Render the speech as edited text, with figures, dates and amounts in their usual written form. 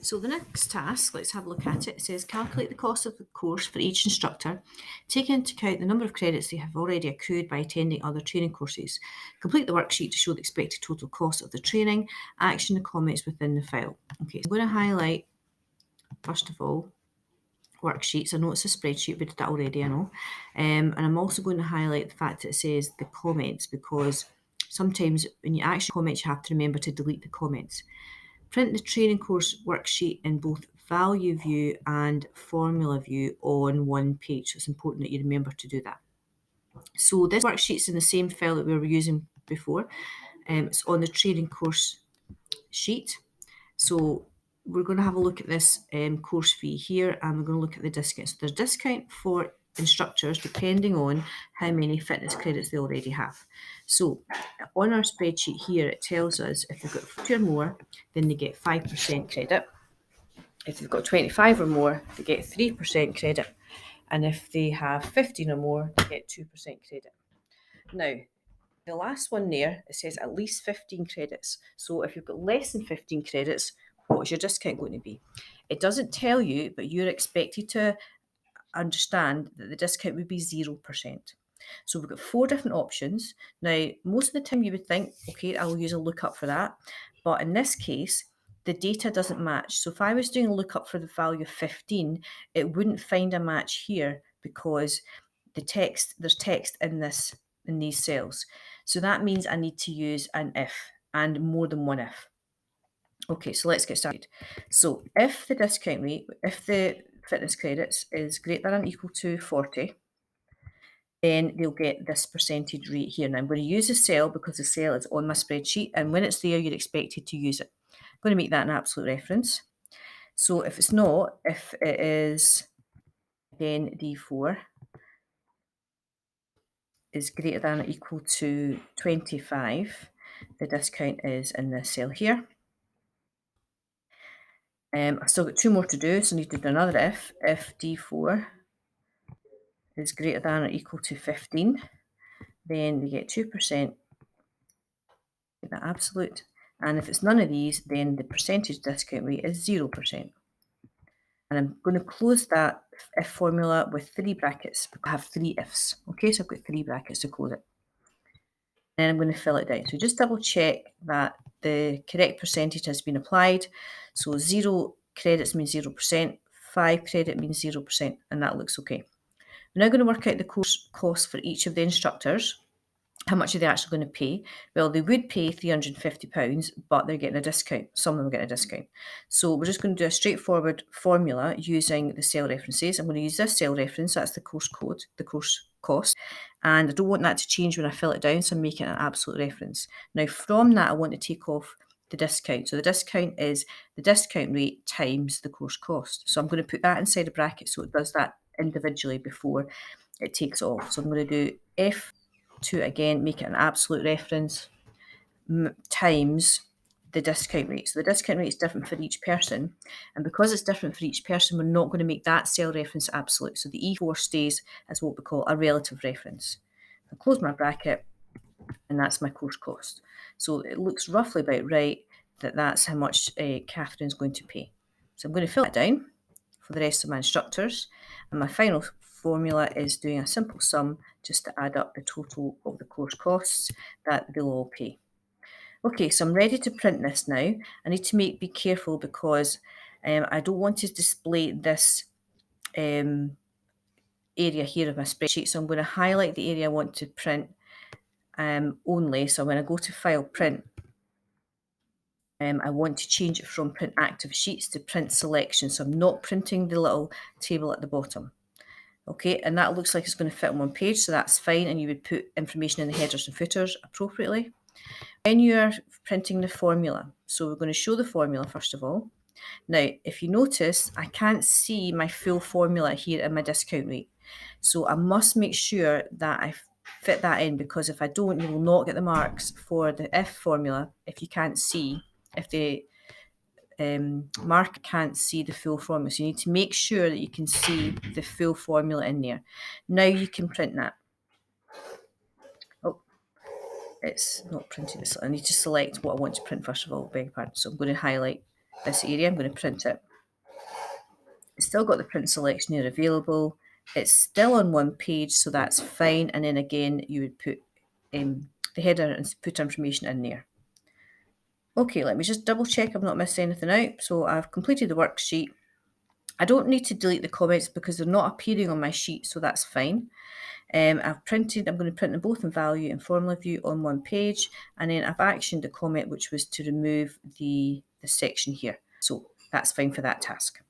So the next task, let's have a look at it. It says calculate the cost of the course for each instructor, take into account the number of credits they have already accrued by attending other training courses. Complete the worksheet to show the expected total cost of the training. Action the comments within the file. Okay, so I'm going to highlight, first of all, worksheets. I know it's a spreadsheet, we did that already, I know. And I'm also going to highlight the fact that it says the comments, because sometimes when you actually comment, you have to remember to delete the comments. Print the training course worksheet in both value view and formula view on one page. So it's important that you remember to do that. So this worksheet's in the same file that we were using before. It's on the training course sheet. So we're going to have a look at this course fee here, and we're going to look at the discounts. So there's discount for instructors depending on how many fitness credits they already have. So on our spreadsheet here, it tells us if they've got 40 or more, then they get 5% credit. If they've got 25 or more, they get 3% credit. And if they have 15 or more, they get 2% credit. Now, the last one there, it says at least 15 credits. So if you've got less than 15 credits, what is your discount going to be? It doesn't tell you, but you're expected to understand that the discount would be 0%. So we've got 4 different options. Now, most of the time you would think, okay, I'll use a lookup for that. But in this case, the data doesn't match. So if I was doing a lookup for the value of 15, it wouldn't find a match here because there's text in these cells. So that means I need to use an if and more than one if. Okay, so let's get started. So if the discount rate, if the fitness credits is greater than or equal to 40, then they'll get this percentage rate here. Now I'm going to use the cell because the cell is on my spreadsheet, and when it's there, you're expected to use it. I'm going to make that an absolute reference. So if it's not, if it is, then D4 is greater than or equal to 25, the discount is in this cell here. I've still got 2 more to do, so I need to do another if. If D4 is greater than or equal to 15, then they get 2%, get that absolute. And if it's none of these, then the percentage discount rate is 0%. And I'm going to close that if formula with 3 brackets. I have 3 ifs. Okay, so I've got 3 brackets to close it. Then I'm going to fill it down. So just double check that the correct percentage has been applied. So 0 credits means 0%, 5 credit means 0%, and that looks okay. We're now going to work out the course cost for each of the instructors. How much are they actually going to pay? Well, they would pay £350, but they're getting a discount. Some of them are getting a discount. So we're just going to do a straightforward formula using the cell references. I'm going to use this cell reference, that's the course code, the course cost. And I don't want that to change when I fill it down, so I'm making an absolute reference. Now from that, I want to take off the discount. So the discount is the discount rate times the course cost. So I'm going to put that inside a bracket so it does that individually before it takes off. So I'm going to do F to again make it an absolute reference times the discount rate. So the discount rate is different for each person, and because it's different for each person, we're not going to make that cell reference absolute. So the E4 stays as what we call a relative reference. I'll close my bracket, and that's my course cost. So it looks roughly about right that that's how much Catherine's going to pay. So I'm going to fill it down for the rest of my instructors, and my final formula is doing a simple sum just to add up the total of the course costs that they'll all pay. Okay, so I'm ready to print this now. I need to be careful because I don't want to display this area here of my spreadsheet. So I'm going to highlight the area I want to print only. So when I go to File, Print, I want to change it from Print Active Sheets to Print Selection. So I'm not printing the little table at the bottom. Okay, and that looks like it's going to fit on one page, so that's fine, and you would put information in the headers and footers appropriately. When you're printing the formula, so we're going to show the formula first of all. Now, if you notice, I can't see my full formula here in my discount rate. So I must make sure that I fit that in, because if I don't, you will not get the marks for the if formula if you can't see, if the marker can't see the full formula. So you need to make sure that you can see the full formula in there. Now you can print that. Oh, it's not printed. I need to select what I want to print first of all, beg your pardon. So I'm going to highlight this area. I'm going to print it. It's still got the print selection here available. It's still on one page, so that's fine. And then again, you would put the header and put information in there. Okay, let me just double check I've not missed anything out. So I've completed the worksheet. I don't need to delete the comments because they're not appearing on my sheet, so that's fine. I'm going to print them both in value and formula view on one page, and then I've actioned the comment, which was to remove the section here. So that's fine for that task.